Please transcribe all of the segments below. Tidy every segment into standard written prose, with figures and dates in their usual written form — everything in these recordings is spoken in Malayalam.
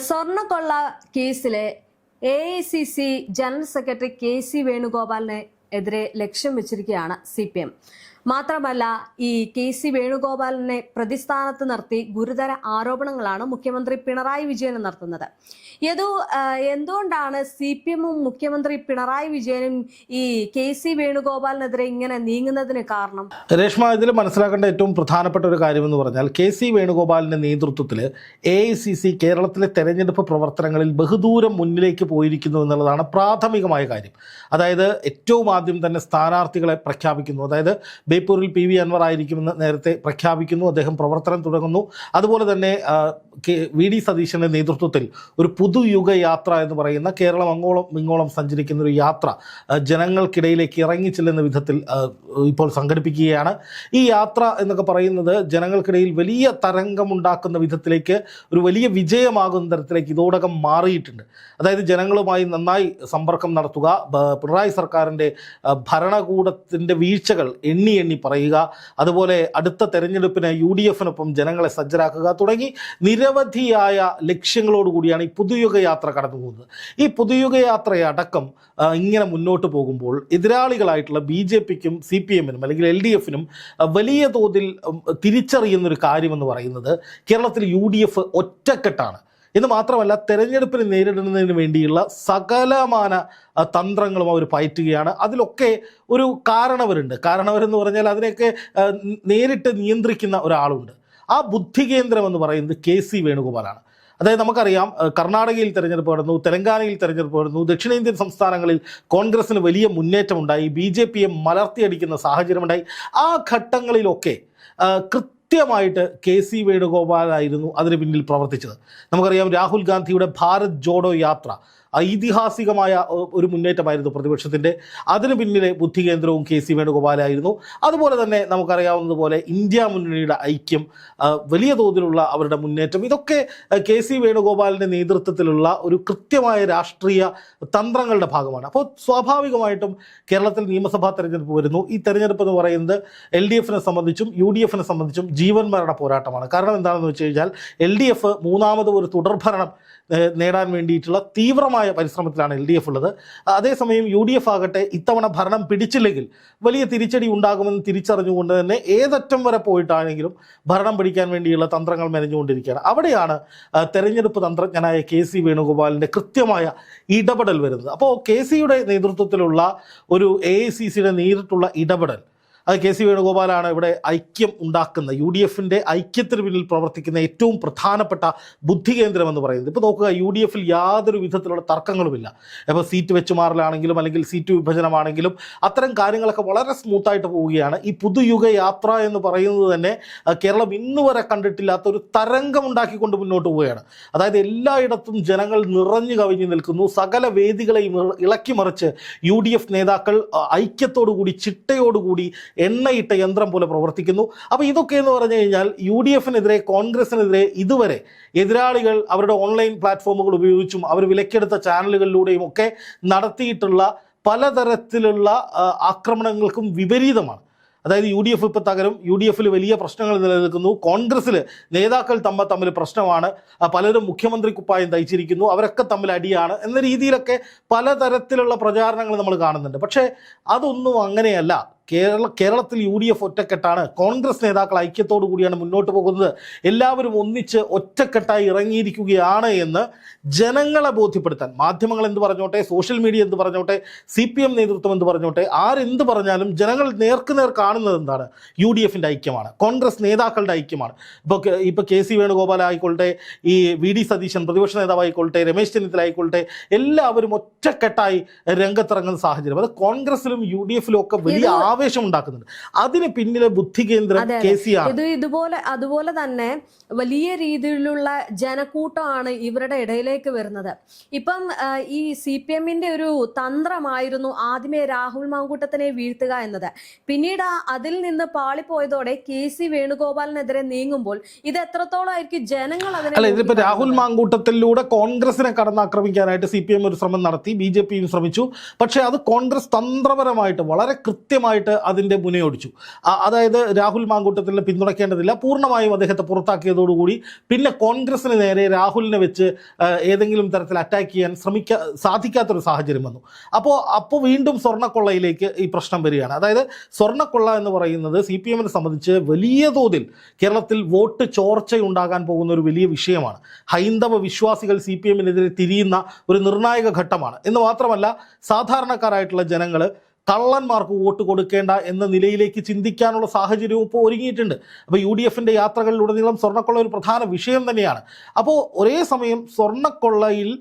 സ്വർണ്ണക്കൊള്ള കേസിലെ AICC ജനറൽ സെക്രട്ടറി KC വേണുഗോപാലിനെ എതിരെ ലക്ഷ്യം വെച്ചിരിക്കുകയാണ് CPM. മാത്രമല്ല, ഈ KC വേണുഗോപാലിനെ പ്രതിസ്ഥാനത്ത് നിർത്തി ഗുരുതര ആരോപണങ്ങളാണ് മുഖ്യമന്ത്രി പിണറായി വിജയൻ നടത്തുന്നത്. എന്തുകൊണ്ടാണ് CPM-ഉം മുഖ്യമന്ത്രി പിണറായി വിജയനും ഈ KC വേണുഗോപാലിനെതിരെ ഇങ്ങനെ നീങ്ങുന്നതിന് കാരണം? രേഷ്മ, ഇതിൽ മനസ്സിലാക്കേണ്ട ഏറ്റവും പ്രധാനപ്പെട്ട ഒരു കാര്യമെന്ന് പറഞ്ഞാൽ KC വേണുഗോപാലിന്റെ നേതൃത്വത്തിൽ AICC കേരളത്തിലെ തെരഞ്ഞെടുപ്പ് പ്രവർത്തനങ്ങളിൽ ബഹുദൂരം മുന്നിലേക്ക് പോയിരിക്കുന്നു എന്നുള്ളതാണ് പ്രാഥമികമായ കാര്യം. അതായത് ഏറ്റവും ആദ്യം തന്നെ സ്ഥാനാർത്ഥികളെ പ്രഖ്യാപിക്കുന്നു. അതായത് ബേപ്പൂരിൽ PV അൻവർ ആയിരിക്കുമെന്ന് നേരത്തെ പ്രഖ്യാപിക്കുന്നു. അദ്ദേഹം പ്രവർത്തനം തുടങ്ങുന്നു. അതുപോലെ തന്നെ VD സതീശന്റെ നേതൃത്വത്തിൽ ഒരു പുതുയുഗ യാത്ര എന്ന് പറയുന്ന കേരളം ഇങ്ങോളം സഞ്ചരിക്കുന്ന ഒരു യാത്ര ജനങ്ങൾക്കിടയിലേക്ക് ഇറങ്ങിച്ചെല്ലുന്ന വിധത്തിൽ ഇപ്പോൾ സംഘടിപ്പിക്കുകയാണ്. ഈ യാത്ര എന്നൊക്കെ പറയുന്നത് ജനങ്ങൾക്കിടയിൽ വലിയ തരംഗമുണ്ടാക്കുന്ന വിധത്തിലേക്ക്, ഒരു വലിയ വിജയമാകുന്ന തരത്തിലേക്ക് ഇതോടകം മാറിയിട്ടുണ്ട്. അതായത് ജനങ്ങളുമായി നന്നായി സമ്പർക്കം നടത്തുക, പിണറായി സർക്കാരിൻ്റെ ഭരണകൂടത്തിൻ്റെ വീഴ്ചകൾ എണ്ണി പറയുക, അതുപോലെ അടുത്ത തെരഞ്ഞെടുപ്പിന് UDF-നൊപ്പം ജനങ്ങളെ സജ്ജരാക്കുക തുടങ്ങി നിരവധിയായ ലക്ഷ്യങ്ങളോടുകൂടിയാണ് ഈ പുതുയുഗ യാത്ര കടന്നു പോകുന്നത്. ഈ പുതുയുഗ യാത്രയടക്കം ഇങ്ങനെ മുന്നോട്ട് പോകുമ്പോൾ എതിരാളികളായിട്ടുള്ള BJP-ക്കും CPM-നും അല്ലെങ്കിൽ LDF-നും വലിയ തോതിൽ തിരിച്ചറിയുന്നൊരു കാര്യമെന്ന് പറയുന്നത് കേരളത്തിൽ UDF ഒറ്റക്കെട്ടാണ് എന്ന് മാത്രമല്ല, തെരഞ്ഞെടുപ്പിന് നേരിടുന്നതിന് വേണ്ടിയുള്ള സകലമാന തന്ത്രങ്ങളും അവർ പയറ്റുകയാണ്. അതിലൊക്കെ ഒരു കാരണവരെന്ന് പറഞ്ഞാൽ അതിനെയൊക്കെ നേരിട്ട് നിയന്ത്രിക്കുന്ന ഒരാളുണ്ട്. ആ ബുദ്ധി കേന്ദ്രം എന്ന് പറയുന്നത് KC വേണുഗോപാലാണ്. അതായത് നമുക്കറിയാം, കർണാടകയിൽ തെരഞ്ഞെടുപ്പ് നടന്നു, തെലങ്കാനയിൽ തെരഞ്ഞെടുപ്പ് നടന്നു, ദക്ഷിണേന്ത്യൻ സംസ്ഥാനങ്ങളിൽ കോൺഗ്രസിന് വലിയ മുന്നേറ്റമുണ്ടായി, BJP-യെ മലർത്തിയടിക്കുന്ന സാഹചര്യമുണ്ടായി. ആ ഘട്ടങ്ങളിലൊക്കെ കൃത്യമായിട്ട് KC വേണുഗോപാലായിരുന്നു അതിന് പിന്നിൽ പ്രവർത്തിച്ചത്. നമുക്കറിയാം, രാഹുൽ ഗാന്ധിയുടെ ഭാരത് ജോഡോ യാത്ര ഐതിഹാസികമായ ഒരു മുന്നേറ്റമായിരുന്നു പ്രതിപക്ഷത്തിൻ്റെ. അതിന് പിന്നിലെ ബുദ്ധികേന്ദ്രവും KC വേണുഗോപാലായിരുന്നു. അതുപോലെ തന്നെ നമുക്കറിയാവുന്നതുപോലെ ഇന്ത്യ മുന്നണിയുടെ ഐക്യം, വലിയ തോതിലുള്ള അവരുടെ മുന്നേറ്റം, ഇതൊക്കെ KC വേണുഗോപാലിൻ്റെ നേതൃത്വത്തിലുള്ള ഒരു കൃത്യമായ രാഷ്ട്രീയ തന്ത്രങ്ങളുടെ ഭാഗമാണ്. അപ്പോൾ സ്വാഭാവികമായിട്ടും കേരളത്തിൽ നിയമസഭാ തെരഞ്ഞെടുപ്പ് വരുന്നു. ഈ തെരഞ്ഞെടുപ്പ് എന്ന് പറയുന്നത് LDF-നെ സംബന്ധിച്ചും UDF-നെ സംബന്ധിച്ചും ജീവൻ മരണ പോരാട്ടമാണ്. കാരണം എന്താണെന്ന് വെച്ച് കഴിഞ്ഞാൽ LDF മൂന്നാമത് ഒരു തുടർഭരണം നേടാൻ വേണ്ടിയിട്ടുള്ള തീവ്രമായ പരിശ്രമത്തിലാണ് LDF ഉള്ളത്. അതേസമയം UDF ആകട്ടെ ഇത്തവണ ഭരണം പിടിച്ചില്ലെങ്കിൽ വലിയ തിരിച്ചടി ഉണ്ടാകുമെന്ന് തിരിച്ചറിഞ്ഞുകൊണ്ട് തന്നെ ഏതറ്റം വരെ പോയിട്ടാണെങ്കിലും ഭരണം പിടിക്കാൻ വേണ്ടിയുള്ള തന്ത്രങ്ങൾ മെനഞ്ഞുകൊണ്ടിരിക്കുകയാണ്. അവിടെയാണ് തെരഞ്ഞെടുപ്പ് തന്ത്രജ്ഞനായ KC വേണുഗോപാലിൻ്റെ കൃത്യമായ ഇടപെടൽ വരുന്നത്. അപ്പോൾ KC-യുടെ നേതൃത്വത്തിലുള്ള ഒരു AICC-യുടെ നേരിട്ടുള്ള ഇടപെടൽ, അത് KC വേണുഗോപാലാണ് ഇവിടെ ഐക്യം ഉണ്ടാക്കുന്ന, UDF-ൻ്റെ ഐക്യത്തിന് പിന്നിൽ പ്രവർത്തിക്കുന്ന ഏറ്റവും പ്രധാനപ്പെട്ട ബുദ്ധികേന്ദ്രം എന്ന് പറയുന്നത്. ഇപ്പോൾ നോക്കുക, UDF-ൽ യാതൊരു വിധത്തിലുള്ള തർക്കങ്ങളുമില്ല. ഇപ്പോൾ സീറ്റ് വെച്ച് മാറലാണെങ്കിലും അല്ലെങ്കിൽ സീറ്റ് വിഭജനമാണെങ്കിലും അത്തരം കാര്യങ്ങളൊക്കെ വളരെ സ്മൂത്തായിട്ട് പോവുകയാണ്. ഈ പുതുയുഗ യാത്ര എന്ന് പറയുന്നത് തന്നെ കേരളം ഇന്നുവരെ കണ്ടിട്ടില്ലാത്ത ഒരു തരംഗമുണ്ടാക്കിക്കൊണ്ട് മുന്നോട്ട് പോവുകയാണ്. അതായത് എല്ലായിടത്തും ജനങ്ങൾ നിറഞ്ഞു കവിഞ്ഞു നിൽക്കുന്നു. സകല വേദികളെയും ഇളക്കി മറിച്ച് UDF നേതാക്കൾ ഐക്യത്തോടുകൂടി, ചിട്ടയോടുകൂടി എണ്ണയിട്ട യന്ത്രം പോലെ പ്രവർത്തിക്കുന്നു. അപ്പോൾ ഇതൊക്കെ എന്ന് പറഞ്ഞു കഴിഞ്ഞാൽ UDF-നെതിരെ, കോൺഗ്രസിനെതിരെ ഇതുവരെ എതിരാളികൾ അവരുടെ ഓൺലൈൻ പ്ലാറ്റ്ഫോമുകൾ ഉപയോഗിച്ചും അവർ വിലക്കെടുത്ത ചാനലുകളിലൂടെയും ഒക്കെ നടത്തിയിട്ടുള്ള പലതരത്തിലുള്ള ആക്രമണങ്ങൾക്കും വിപരീതമാണ്. അതായത് UDF ഇപ്പോൾ തകരും, UDF-ൽ വലിയ പ്രശ്നങ്ങൾ നിലനിൽക്കുന്നു, കോൺഗ്രസ്സിൽ നേതാക്കൾ തമ്മിൽ പ്രശ്നമാണ്, പലരും മുഖ്യമന്ത്രി കുപ്പായം തയ്ച്ചിരിക്കുന്നു, അവരൊക്കെ തമ്മിൽ അടിയാണ് എന്ന രീതിയിലൊക്കെ പലതരത്തിലുള്ള പ്രചാരണങ്ങൾ നമ്മൾ കാണുന്നുണ്ട്. പക്ഷേ അതൊന്നും അങ്ങനെയല്ല. കേരളത്തിൽ UDF ഒറ്റക്കെട്ടാണ്. കോൺഗ്രസ് നേതാക്കൾ ഐക്യത്തോടു കൂടിയാണ് മുന്നോട്ട് പോകുന്നത്. എല്ലാവരും ഒന്നിച്ച് ഒറ്റക്കെട്ടായി ഇറങ്ങിയിരിക്കുകയാണ് എന്ന് ജനങ്ങളെ ബോധ്യപ്പെടുത്താൻ മാധ്യമങ്ങൾ എന്ത് പറഞ്ഞോട്ടെ, സോഷ്യൽ മീഡിയ എന്ത് പറഞ്ഞോട്ടെ, CPM നേതൃത്വം എന്ത് പറഞ്ഞോട്ടെ, ആരെന്ത് പറഞ്ഞാലും ജനങ്ങൾ നേർക്കുനേർ കാണുന്നത് എന്താണ്? UDF-ൻ്റെ ഐക്യമാണ്, കോൺഗ്രസ് നേതാക്കളുടെ ഐക്യമാണ്. ഇപ്പോൾ KC വേണുഗോപാൽ ആയിക്കൊള്ളട്ടെ, ഈ VD സതീശൻ പ്രതിപക്ഷ നേതാവായിക്കൊള്ളട്ടെ, രമേശ് ചെന്നിത്തല ആയിക്കൊള്ളട്ടെ, എല്ലാവരും ഒറ്റക്കെട്ടായി രംഗത്തിറങ്ങുന്ന സാഹചര്യം. അത് കോൺഗ്രസിലും UDF-ലും ഒക്കെ വലിയ ആവേശം ഉണ്ടാക്കുന്നുണ്ട്. അതിന് പിന്നിലെ ബുദ്ധികേന്ദ്രം KC-ആണ്. അതുപോലെ തന്നെ വലിയ രീതിയിലുള്ള ജനക്കൂട്ടമാണ് ഇവരുടെ ഇടയിലേക്ക് വരുന്നത്. ഇപ്പം ഈ CPM-ന്റെ ഒരു തന്ത്രമായിരുന്നു ആദ്യമേ രാഹുൽ മാങ്കൂട്ടത്തിനെ വീഴ്ത്തുക എന്നത്. പിന്നീട് അതിൽ നിന്ന് പാളിപ്പോയതോടെ KC വേണുഗോപാലിനെതിരെ നീങ്ങുമ്പോൾ ഇത് എത്രത്തോളമായിരിക്കും ജനങ്ങൾ അതിനെ? ഇതിപ്പോ രാഹുൽ മാങ്കൂട്ടത്തിലൂടെ കോൺഗ്രസിനെ കടന്നാക്രമിക്കാനായിട്ട് CPM ഒരു ശ്രമം നടത്തി, BJP-യും ശ്രമിച്ചു. പക്ഷേ അത് കോൺഗ്രസ് തന്ത്രപരമായിട്ട് വളരെ കൃത്യമായിട്ട് കൃത്യമായിട്ട് അതിൻ്റെ മുനയൊടിച്ചു. അതായത് രാഹുൽ മാങ്കൂട്ടത്തിനെ പിന്തുണയ്ക്കേണ്ടതില്ല, പൂർണ്ണമായും അദ്ദേഹത്തെ പുറത്താക്കിയതോടുകൂടി പിന്നെ കോൺഗ്രസിന് നേരെ രാഹുലിനെ വെച്ച് ഏതെങ്കിലും തരത്തിൽ അറ്റാക്ക് ചെയ്യാൻ സാധിക്കാത്തൊരു സാഹചര്യം വന്നു. അപ്പോൾ വീണ്ടും സ്വർണ്ണക്കൊള്ളയിലേക്ക് ഈ പ്രശ്നം വരികയാണ്. അതായത് സ്വർണ്ണക്കൊള്ള എന്ന് പറയുന്നത് CPM-നെ സംബന്ധിച്ച് വലിയ തോതിൽ കേരളത്തിൽ വോട്ട് ചോർച്ചയുണ്ടാകാൻ പോകുന്ന ഒരു വലിയ വിഷയമാണ്. ഹൈന്ദവ വിശ്വാസികൾ CPM-നെതിരെ തിരിയുന്ന ഒരു നിർണായക ഘട്ടമാണ്. എന്ന് മാത്രമല്ല, സാധാരണക്കാരായിട്ടുള്ള ജനങ്ങൾ കള്ളന്മാർക്ക് വോട്ട് കൊടുക്കേണ്ട എന്ന നിലയിലേക്ക് ചിന്തിക്കാനുള്ള സാഹചര്യവും ഇപ്പോൾ ഒരുങ്ങിയിട്ടുണ്ട്. അപ്പോൾ UDF-ന്റെ യാത്രകളിലുടനീളം സ്വർണ്ണക്കൊള്ള ഒരു പ്രധാന വിഷയം തന്നെയാണ്. അപ്പോൾ ഒരേ സമയം സ്വർണ്ണക്കൊള്ളയിൽ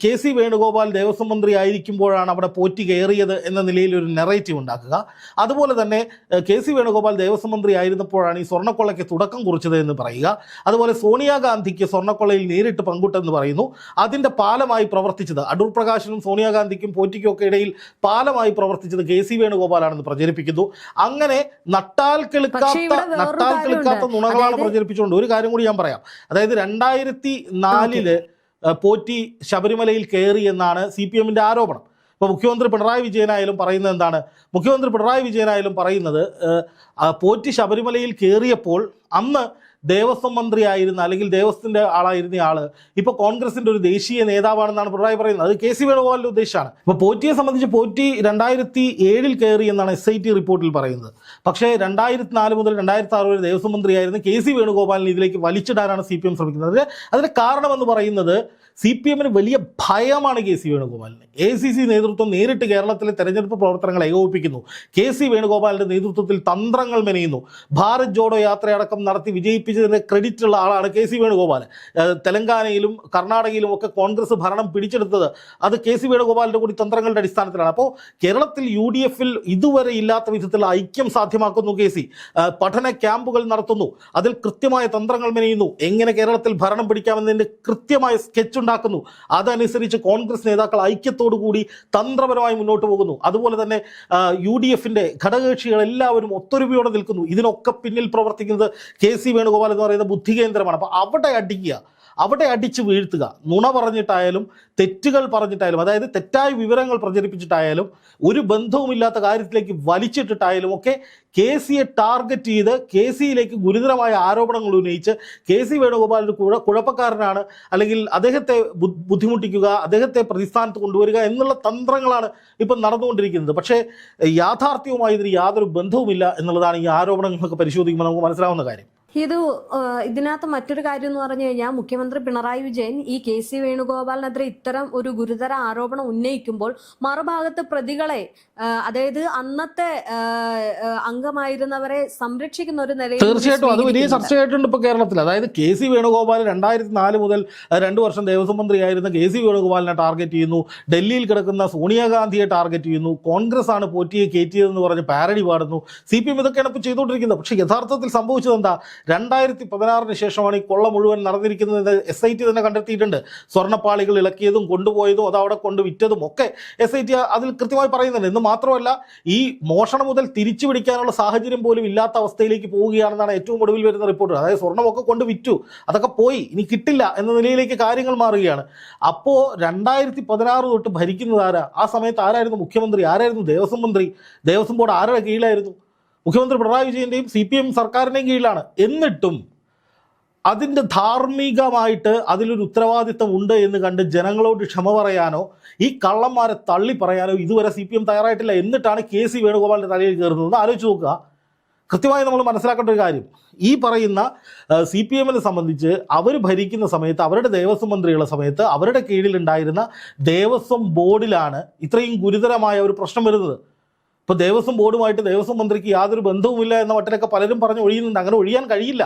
KC വേണുഗോപാൽ ദേവസ്വം മന്ത്രി ആയിരിക്കുമ്പോഴാണ് അവിടെ പോറ്റി കയറിയത് എന്ന നിലയിൽ ഒരു നെറേറ്റീവ് ഉണ്ടാക്കുക. അതുപോലെ തന്നെ KC വേണുഗോപാൽ ദേവസ്വം മന്ത്രി ആയിരുന്നപ്പോഴാണ് ഈ സ്വർണ്ണക്കൊള്ളയ്ക്ക് തുടക്കം കുറിച്ചത് എന്ന് പറയുക. അതുപോലെ സോണിയാഗാന്ധിക്ക് സ്വർണ്ണക്കൊള്ളയിൽ നേരിട്ട് പങ്കുട്ടെന്ന് പറയുന്നു. അതിൻ്റെ പാലമായി പ്രവർത്തിച്ചത് അടൂർ പ്രകാശിനും സോണിയാഗാന്ധിക്കും പോറ്റിക്കും ഒക്കെ ഇടയിൽ പാലമായി പ്രവർത്തിച്ചത് KC വേണുഗോപാലാണെന്ന് പ്രചരിപ്പിക്കുന്നു. അങ്ങനെ നട്ടാൽ കിളുക്കാത്ത നുണകളാണ് പ്രചരിപ്പിച്ചുകൊണ്ട് ഒരു കാര്യം കൂടി ഞാൻ പറയാം. അതായത് 2004 പോറ്റി ശബരിമലയിൽ കയറി എന്നാണ് CPM-ന്റെ ആരോപണം. ഇപ്പോൾ മുഖ്യമന്ത്രി പിണറായി വിജയനായാലും പറയുന്നത് എന്താണ്? മുഖ്യമന്ത്രി പിണറായി വിജയനായാലും പറയുന്നത് പോറ്റി ശബരിമലയിൽ കയറിയപ്പോൾ അന്ന് ദേവസ്വം മന്ത്രി ആയിരുന്ന അല്ലെങ്കിൽ ദേവസ്വത്തിൻ്റെ ആളായിരുന്ന ആൾ ഇപ്പോൾ കോൺഗ്രസിൻ്റെ ഒരു ദേശീയ നേതാവാണെന്നാണ് പിണറായി പറയുന്നത്. അത് KC വേണുഗോപാലിൻ്റെ ഉദ്ദേശമാണ്. ഇപ്പോൾ പോറ്റിയെ സംബന്ധിച്ച് പോറ്റി 2007 കയറി എന്നാണ് SIT റിപ്പോർട്ടിൽ പറയുന്നത്. പക്ഷേ 2004 മുതൽ 2006 വരെ ദേവസ്വം മന്ത്രിയായിരുന്ന KC വേണുഗോപാലിനെ ഇതിലേക്ക് വലിച്ചിടാനാണ് CPM ശ്രമിക്കുന്നത്. അതിൻ്റെ കാരണമെന്ന് പറയുന്നത് CPM-ന് വലിയ ഭയമാണ് KC വേണുഗോപാലിന്. ACC നേതൃത്വം നേരിട്ട് കേരളത്തിലെ തെരഞ്ഞെടുപ്പ് പ്രവർത്തനങ്ങൾ ഏകോപിപ്പിക്കുന്നു. KC വേണുഗോപാലിൻ്റെ നേതൃത്വത്തിൽ തന്ത്രങ്ങൾ മെനയുന്നു. ഭാരത് ജോഡോ യാത്രയടക്കം നടത്തി വിജയിപ്പിച്ചതിൻ്റെ ക്രെഡിറ്റ് ഉള്ള ആളാണ് KC വേണുഗോപാൽ. തെലങ്കാനയിലും കർണാടകയിലും ഒക്കെ കോൺഗ്രസ് ഭരണം പിടിച്ചെടുത്തത് അത് KC വേണുഗോപാലിൻ്റെ കൂടി തന്ത്രങ്ങളുടെ അടിസ്ഥാനത്തിലാണ്. അപ്പോൾ കേരളത്തിൽ UDF-ൽ ഇതുവരെ ഇല്ലാത്ത വിധത്തിലുള്ള ഐക്യം സാധ്യമാക്കുന്നു KC. പഠന ക്യാമ്പുകൾ നടത്തുന്നു. അതിൽ കൃത്യമായ തന്ത്രങ്ങൾ മെനയുന്നു. എങ്ങനെ കേരളത്തിൽ ഭരണം പിടിക്കാമെന്നതിൻ്റെ കൃത്യമായ സ്കെച്ച് ഉണ്ടാക്കുന്നു. അതനുസരിച്ച് കോൺഗ്രസ് നേതാക്കൾ ഐക്യത്തോടുകൂടി തന്ത്രപരമായി മുന്നോട്ട് പോകുന്നു. അതുപോലെ തന്നെ UDF-ന്റെ ഘടകകക്ഷികൾ എല്ലാവരും ഒത്തൊരുമയോടെ നിൽക്കുന്നു. ഇതിനൊക്കെ പിന്നിൽ പ്രവർത്തിക്കുന്നത് KC വേണുഗോപാൽ എന്ന് പറയുന്ന ബുദ്ധികേന്ദ്രമാണ്. അപ്പോൾ അവിടെ അടിച്ച് വീഴ്ത്തുക, നുണ പറഞ്ഞിട്ടായാലും തെറ്റുകൾ പറഞ്ഞിട്ടായാലും, അതായത് തെറ്റായ വിവരങ്ങൾ പ്രചരിപ്പിച്ചിട്ടായാലും ഒരു ബന്ധവുമില്ലാത്ത കാര്യത്തിലേക്ക് വലിച്ചിട്ടിട്ടായാലും ഒക്കെ KC-യെ ടാർഗറ്റ് ചെയ്ത് KC-യിലേക്ക് ഗുരുതരമായ ആരോപണങ്ങൾ ഉന്നയിച്ച് KC വേണുഗോപാൽ ഒരു കുഴപ്പക്കാരനാണ്, അല്ലെങ്കിൽ അദ്ദേഹത്തെ ബുദ്ധിമുട്ടിക്കുക, അദ്ദേഹത്തെ പ്രതിസ്ഥാനത്ത് കൊണ്ടുവരിക എന്നുള്ള തന്ത്രങ്ങളാണ് ഇപ്പം നടന്നുകൊണ്ടിരിക്കുന്നത്. പക്ഷേ യാഥാർത്ഥ്യവുമായി ഇതിന് യാതൊരു ബന്ധവുമില്ല എന്നുള്ളതാണ് ഈ ആരോപണങ്ങളൊക്കെ പരിശോധിക്കുമ്പോൾ നമുക്ക് മനസ്സിലാവുന്ന കാര്യം. ഇതിനകത്ത് മറ്റൊരു കാര്യം എന്ന് പറഞ്ഞു കഴിഞ്ഞാൽ, മുഖ്യമന്ത്രി പിണറായി വിജയൻ ഈ KC വേണുഗോപാലിനെതിരെ ഇത്തരം ഒരു ഗുരുതര ആരോപണം ഉന്നയിക്കുമ്പോൾ മറുഭാഗത്ത് പ്രതികളെ, അതായത് അന്നത്തെ അംഗമായിരുന്നവരെ സംരക്ഷിക്കുന്ന ഒരു നിലയിൽ തീർച്ചയായിട്ടും അത് വലിയ ചർച്ചയായിട്ടുണ്ട് ഇപ്പോൾ കേരളത്തിൽ. അതായത് KC വേണുഗോപാൽ 2004 മുതൽ 2 വർഷം ദേവസ്വം മന്ത്രിയായിരുന്ന KC വേണുഗോപാലിനെ ടാർഗറ്റ് ചെയ്യുന്നു. ഡൽഹിയിൽ കിടക്കുന്ന സോണിയാഗാന്ധിയെ ടാർഗറ്റ് ചെയ്യുന്നു. കോൺഗ്രസ് ആണ് പോറ്റിയെ കയറ്റിയതെന്ന് പറഞ്ഞ് പാരഡി പാടുന്നു. CPM ഇതൊക്കെയാണ് ഇപ്പോൾ ചെയ്തുകൊണ്ടിരിക്കുന്നത്. പക്ഷേ യഥാർത്ഥത്തിൽ സംഭവിച്ചത് എന്താ? 2016 ശേഷമാണ് ഈ കൊള്ള മുഴുവൻ നടന്നിരിക്കുന്നത്. SIT തന്നെ കണ്ടെത്തിയിട്ടുണ്ട്. സ്വർണ്ണപ്പാളികൾ ഇളക്കിയതും കൊണ്ടുപോയതും അതവിടെ കൊണ്ട് വിറ്റതും ഒക്കെ SIT അതിൽ കൃത്യമായി പറയുന്നുണ്ട്. എന്ന് മാത്രമല്ല, ഈ മോഷണം മുതൽ തിരിച്ചു പിടിക്കാനുള്ള സാഹചര്യം പോലും ഇല്ലാത്ത അവസ്ഥയിലേക്ക് പോവുകയാണെന്നാണ് ഏറ്റവും ഒടുവിൽ വരുന്ന റിപ്പോർട്ട്. അതായത് സ്വർണ്ണമൊക്കെ കൊണ്ട് വിറ്റു, അതൊക്കെ പോയി, ഇനി കിട്ടില്ല എന്ന നിലയിലേക്ക് കാര്യങ്ങൾ മാറുകയാണ്. അപ്പോൾ 2016 തൊട്ട് ഭരിക്കുന്നത് ആരാ? ആ സമയത്ത് ആരായിരുന്നു മുഖ്യമന്ത്രി? ആരായിരുന്നു ദേവസ്വം മന്ത്രി? ദേവസ്വം ബോർഡ് ആരുടെ കീഴിലായിരുന്നു? മുഖ്യമന്ത്രി പിണറായി വിജയൻ്റെയും CPM സർക്കാരിൻ്റെയും കീഴിലാണ്. എന്നിട്ടും അതിൻ്റെ ധാർമ്മികമായിട്ട് അതിലൊരു ഉത്തരവാദിത്തം ഉണ്ട് എന്ന് കണ്ട് ജനങ്ങളോട് ക്ഷമ പറയാനോ ഈ കള്ളന്മാരെ തള്ളി പറയാനോ ഇതുവരെ CPM തയ്യാറായിട്ടില്ല. എന്നിട്ടാണ് KC വേണുഗോപാലിൻ്റെ തലയിൽ കയറുന്നത്. ആലോചിച്ച് നോക്കുക. കൃത്യമായി നമ്മൾ മനസ്സിലാക്കേണ്ട ഒരു കാര്യം, ഈ പറയുന്ന CPM-നെ സംബന്ധിച്ച് അവർ ഭരിക്കുന്ന സമയത്ത്, അവരുടെ ദേവസ്വം മന്ത്രിയുള്ള സമയത്ത് അവരുടെ കീഴിലുണ്ടായിരുന്ന ദേവസ്വം ബോർഡിലാണ് ഇത്രയും ഗുരുതരമായ ഒരു പ്രശ്നം വരുന്നത്. ഇപ്പോൾ ദേവസ്വം ബോർഡുമായിട്ട് ദേവസ്വം മന്ത്രിക്ക് യാതൊരു ബന്ധവുമില്ല എന്ന മട്ടിലൊക്കെ പലരും പറഞ്ഞ് ഒഴിയുന്നുണ്ട്. അങ്ങനെ ഒഴിയാൻ കഴിയില്ല.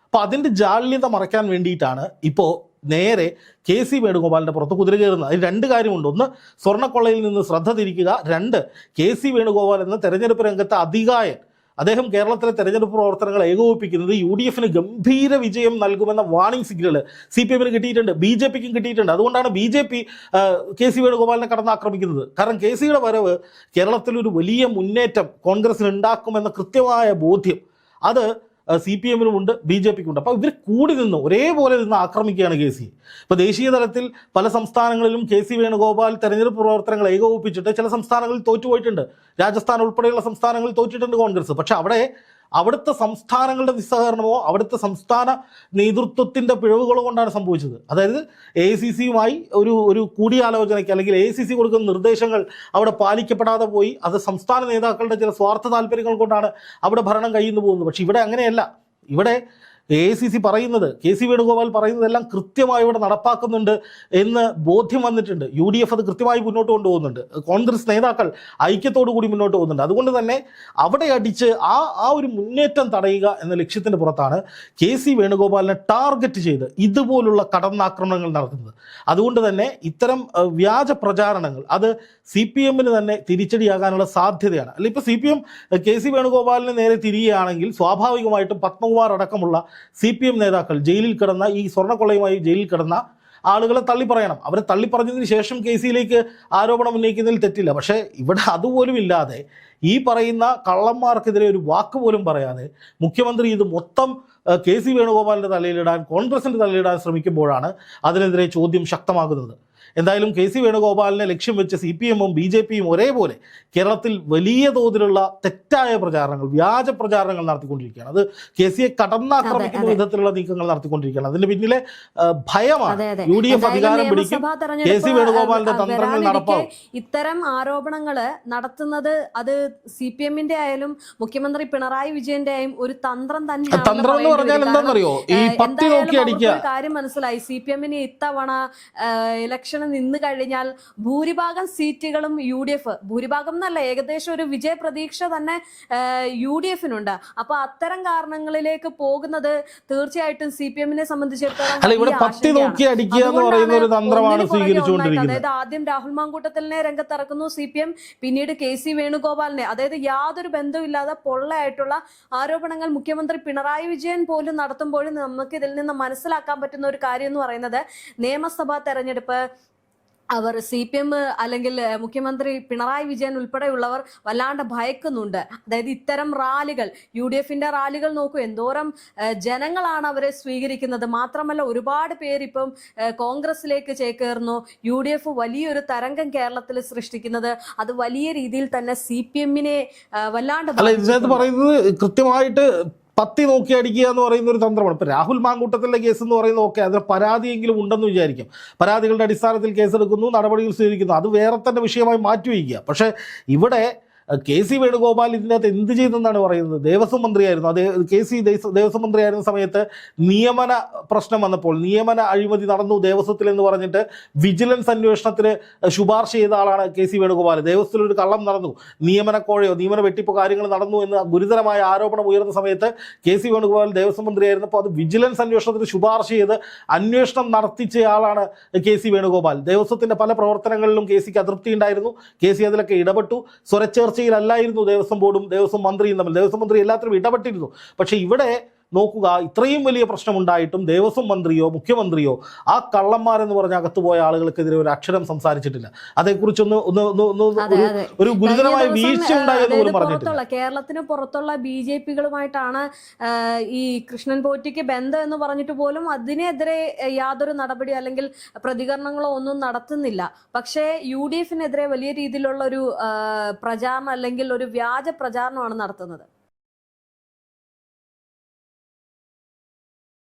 അപ്പോൾ അതിൻ്റെ ജാള്യത മറയ്ക്കാൻ വേണ്ടിയിട്ടാണ് ഇപ്പോൾ നേരെ KC വേണുഗോപാലിൻ്റെ പുറത്ത് കുതിര കയറുന്നത്. അതിൽ 2 കാര്യമുണ്ട്. ഒന്ന്, സ്വർണ്ണക്കൊള്ളയിൽ നിന്ന് ശ്രദ്ധ തിരിക്കുക. 2, KC വേണുഗോപാൽ എന്ന തെരഞ്ഞെടുപ്പ് രംഗത്തെ അതികായൻ, അദ്ദേഹം കേരളത്തിലെ തെരഞ്ഞെടുപ്പ് പ്രവർത്തനങ്ങൾ ഏകോപിപ്പിക്കുന്നത് UDF-ന് ഗംഭീര വിജയം നൽകുമെന്ന വാർണിംഗ് സിഗ്നൽ CPM-ന് കിട്ടിയിട്ടുണ്ട്, BJP-ക്കും കിട്ടിയിട്ടുണ്ട്. അതുകൊണ്ടാണ് BJP KC വേണുഗോപാലിനെ കടന്നാക്രമിക്കുന്നത്. കാരണം KC-യുടെ വരവ് കേരളത്തിലൊരു വലിയ മുന്നേറ്റം കോൺഗ്രസിന് ഉണ്ടാക്കുമെന്ന കൃത്യമായ ബോധ്യം അത് CPM ഉണ്ട്, BJP ഉണ്ട്. അപ്പോൾ ഇവർ കൂടി നിന്ന് ഒരേപോലെ നിന്ന് ആക്രമിക്കുകയാണ് KC. ഇപ്പോൾ ദേശീയ തലത്തിൽ പല സംസ്ഥാനങ്ങളിലും KC വേണുഗോപാൽ തെരഞ്ഞെടുപ്പ് പ്രവർത്തനങ്ങൾ ഏകോപിപ്പിച്ചിട്ട് ചില സംസ്ഥാനങ്ങളിൽ തോറ്റുപോയിട്ടുണ്ട്. രാജസ്ഥാൻ ഉൾപ്പെടെയുള്ള സംസ്ഥാനങ്ങളിൽ തോറ്റിട്ടുണ്ട് കോൺഗ്രസ്. പക്ഷെ അവിടുത്തെ സംസ്ഥാനങ്ങളുടെ നിസ്സഹകരണമോ അവിടുത്തെ സംസ്ഥാന നേതൃത്വത്തിൻ്റെ പിഴവുകളോ കൊണ്ടാണ് സംഭവിച്ചത്. അതായത് AICCയുമായി ഒരു കൂടിയാലോചനയ്ക്ക് അല്ലെങ്കിൽ AICC കൊടുക്കുന്ന നിർദ്ദേശങ്ങൾ അവിടെ പാലിക്കപ്പെടാതെ പോയി. അത് സംസ്ഥാന നേതാക്കളുടെ ചില സ്വാർത്ഥ താല്പര്യങ്ങൾ കൊണ്ടാണ് അവിടെ ഭരണം കയ്യിൽ നിന്ന് പോകുന്നത്. പക്ഷെ ഇവിടെ അങ്ങനെയല്ല. ഇവിടെ AICC പറയുന്നത്, KC വേണുഗോപാൽ പറയുന്നതെല്ലാം കൃത്യമായി ഇവിടെ നടപ്പാക്കുന്നുണ്ട് എന്ന് ബോധ്യം വന്നിട്ടുണ്ട്. UDF അത് കൃത്യമായി മുന്നോട്ട് കൊണ്ടുപോകുന്നുണ്ട്. കോൺഗ്രസ് നേതാക്കൾ ഐക്യത്തോടു കൂടി മുന്നോട്ട് പോകുന്നുണ്ട്. അതുകൊണ്ട് തന്നെ അവിടെ അടിച്ച് ആ ഒരു മുന്നേറ്റം തടയുക എന്ന ലക്ഷ്യത്തിൻ്റെ പുറത്താണ് KC വേണുഗോപാലിനെ ടാർഗറ്റ് ചെയ്ത് ഇതുപോലുള്ള കടന്നാക്രമണങ്ങൾ നടത്തുന്നത്. അതുകൊണ്ട് തന്നെ ഇത്തരം വ്യാജ പ്രചാരണങ്ങൾ അത് CPMന് തന്നെ തിരിച്ചടിയാകാനുള്ള സാധ്യതയാണ്. അല്ല, ഇപ്പോൾ CPM KC വേണുഗോപാലിന് നേരെ തിരിയുകയാണെങ്കിൽ സ്വാഭാവികമായിട്ടും പത്മകുമാർ അടക്കമുള്ള CPM നേതാക്കൾ ജയിലിൽ കിടന്ന, ഈ സ്വർണ്ണക്കൊള്ളയുമായി ജയിലിൽ കിടന്ന ആളുകളെ തള്ളിപ്പറയണം. അവരെ തള്ളിപ്പറഞ്ഞതിന് ശേഷം KCയിലേക്ക് ആരോപണം ഉന്നയിക്കുന്നതിൽ തെറ്റില്ല. പക്ഷേ ഇവിടെ അതുപോലും ഇല്ലാതെ ഈ പറയുന്ന കള്ളന്മാർക്കെതിരെ ഒരു വാക്ക് പോലും പറയാതെ മുഖ്യമന്ത്രി ഇത് മൊത്തം KC വേണുഗോപാലിൻ്റെ തലയിലിടാൻ, കോൺഗ്രസിൻ്റെ തലയിലിടാൻ ശ്രമിക്കുമ്പോഴാണ് അതിനെതിരെ ചോദ്യം ശക്തമാകുന്നത്. എന്തായാലും KC വേണുഗോപാലിനെ ലക്ഷ്യം വെച്ച് CPMും BJPയും ഒരേപോലെ കേരളത്തിൽ വലിയ തോതിലുള്ള തെറ്റായ പ്രചാരണങ്ങൾ, വ്യാജ പ്രചാരണങ്ങൾ നടത്തിക്കൊണ്ടിരിക്കുകയാണ്. അത് KCയെ കടന്നാക്രമിക്കുന്ന വിധത്തിലുള്ള നീക്കങ്ങൾ നടത്തിക്കൊണ്ടിരിക്കുകയാണ്. അതിന്റെ പിന്നിലെ ഭയമാണ് UDF അധികാരം പിടിക്കും, KC വേണുഗോപാലിന്റെ തന്ത്രങ്ങൾ നടപ്പാവും. ഇത്തരം ആരോപണങ്ങൾ നടത്തുന്നത് അത് CPMന്റെ ആയാലും മുഖ്യമന്ത്രി പിണറായി വിജയന്റെ ആയും ഒരു തന്ത്രം തന്നെയാണ്. തന്ത്രം എന്ന് പറഞ്ഞാൽ എന്താണെന്നറിയോ? ഈ പത്തി നോക്കി അടിക്കുക. കാര്യം മനസ്സിലായി. CPMന് ഇത്തവണ ഇലക്ഷൻ നിന്ന് കഴിഞ്ഞാൽ ഭൂരിഭാഗം സീറ്റുകളും UDF, ഭൂരിഭാഗം എന്നല്ല, ഏകദേശം ഒരു വിജയ പ്രതീക്ഷ തന്നെ UDFനുണ്ട്. അപ്പൊ അത്തരം കാരണങ്ങളിലേക്ക് പോകുന്നത് തീർച്ചയായിട്ടും CPMനെ സംബന്ധിച്ചിടത്തോളം അതായത് ആദ്യം രാഹുൽ മാങ്കൂട്ടത്തിലിനെ രംഗത്തിറക്കുന്നു CPM, പിന്നീട് KC വേണുഗോപാലിനെ, അതായത് യാതൊരു ബന്ധവുമില്ലാതെ പൊള്ളയായിട്ടുള്ള ആരോപണങ്ങൾ മുഖ്യമന്ത്രി പിണറായി വിജയൻ പോലും നടത്തുമ്പോഴും നമുക്ക് ഇതിൽ നിന്ന് മനസ്സിലാക്കാൻ പറ്റുന്ന ഒരു കാര്യം എന്ന് പറയുന്നത് നിയമസഭാ തെരഞ്ഞെടുപ്പ് അവർ CPM അല്ലെങ്കിൽ മുഖ്യമന്ത്രി പിണറായി വിജയൻ ഉൾപ്പെടെയുള്ളവർ വല്ലാണ്ട് ഭയക്കുന്നുണ്ട്. അതായത് ഇത്തരം റാലികൾ, UDFന്റെ റാലികൾ നോക്കൂ, എന്തോരം ജനങ്ങളാണ് അവരെ സ്വീകരിക്കുന്നത്. മാത്രമല്ല ഒരുപാട് പേര് ഇപ്പം കോൺഗ്രസിലേക്ക് ചേക്കേറുന്നു. UDF വലിയൊരു തരംഗം കേരളത്തിൽ സൃഷ്ടിക്കുന്നത് അത് വലിയ രീതിയിൽ തന്നെ CPMനെ വല്ലാണ്ട് പറയുന്നത് കൃത്യമായിട്ട് പത്തി നോക്കി അടിക്കുക എന്ന് പറയുന്ന ഒരു തന്ത്രമാണ്. ഇപ്പോൾ രാഹുൽ മാങ്കൂട്ടത്തിലെ കേസ് എന്ന് പറയുന്നത് ഓക്കെ, അതിന് പരാതിയെങ്കിലും ഉണ്ടെന്ന് വിചാരിക്കും. പരാതികളുടെ അടിസ്ഥാനത്തിൽ കേസെടുക്കുന്നു, നടപടികൾ സ്വീകരിക്കുന്നു, അത് വേറെ തന്നെ വിഷയമായി മാറ്റിവയ്ക്കുക. പക്ഷേ ഇവിടെ KC വേണുഗോപാൽ ഇതിനകത്ത് എന്ത് ചെയ്തെന്നാണ് പറയുന്നത്? ദേവസ്വം മന്ത്രിയായിരുന്നു. KC ദേവസ്വം മന്ത്രിയായിരുന്ന സമയത്ത് നിയമന പ്രശ്നം വന്നപ്പോൾ, നിയമന അഴിമതി നടന്നു ദേവസ്വത്തിലെന്ന് പറഞ്ഞിട്ട് വിജിലൻസ് അന്വേഷണത്തിന് ശുപാർശ ചെയ്ത ആളാണ് KC വേണുഗോപാൽ. ദേവസ്വത്തിലൊരു കള്ളം നടന്നു, നിയമനക്കോഴയോ നിയമന വെട്ടിപ്പോ കാര്യങ്ങൾ നടന്നു എന്ന് ഗുരുതരമായ ആരോപണം ഉയർന്ന സമയത്ത് KC വേണുഗോപാൽ ദേവസ്വം മന്ത്രിയായിരുന്നപ്പോൾ അത് വിജിലൻസ് അന്വേഷണത്തിന് ശുപാർശ ചെയ്ത് അന്വേഷണം നടത്തിച്ചയാളാണ് KC വേണുഗോപാൽ. ദേവസ്വത്തിൻ്റെ പല പ്രവർത്തനങ്ങളിലും KCക്ക് അതൃപ്തി ഉണ്ടായിരുന്നു. KC അതിലൊക്കെ ഇടപെട്ടു. സ്വരച്ചേർച്ചയിലല്ലായിരുന്നു ദേവസ്വം ബോർഡും ദേവസ്വം മന്ത്രിയും തമ്മിൽ. ദേവസ്വം മന്ത്രി എല്ലാത്തിലും ഇടപെട്ടിരുന്നു. പക്ഷേ ഇവിടെ നോക്കുക, ഇത്രയും വലിയ പ്രശ്നമുണ്ടായിട്ടും ദേവസ്വം മന്ത്രിയോ മുഖ്യമന്ത്രിയോ ആ കള്ളന്മാരെന്ന് പറഞ്ഞ അകത്തുപോയ ആളുകൾക്കെതിരെ ഒരു അക്ഷരം സംസാരിച്ചിട്ടില്ല. അതേക്കുറിച്ചൊന്ന് ഒരു ഗുരുതരമായ വീഴ്ച ഉണ്ടായെന്ന് പോലും പറഞ്ഞിട്ടില്ല. കേരളത്തിന് പുറത്തുള്ള BJPകളുമായിട്ടാണ് ഈ കൃഷ്ണൻ പോറ്റിക്ക് ബന്ധം എന്ന് പറഞ്ഞിട്ട് പോലും അതിനെതിരെ യാതൊരു നടപടി അല്ലെങ്കിൽ പ്രതികരണങ്ങളോ ഒന്നും നടത്തുന്നില്ല. പക്ഷേ UDFനെതിരെ വലിയ രീതിയിലുള്ള ഒരു പ്രചാരണം അല്ലെങ്കിൽ ഒരു വ്യാജ പ്രചാരണമാണ് നടത്തുന്നത്.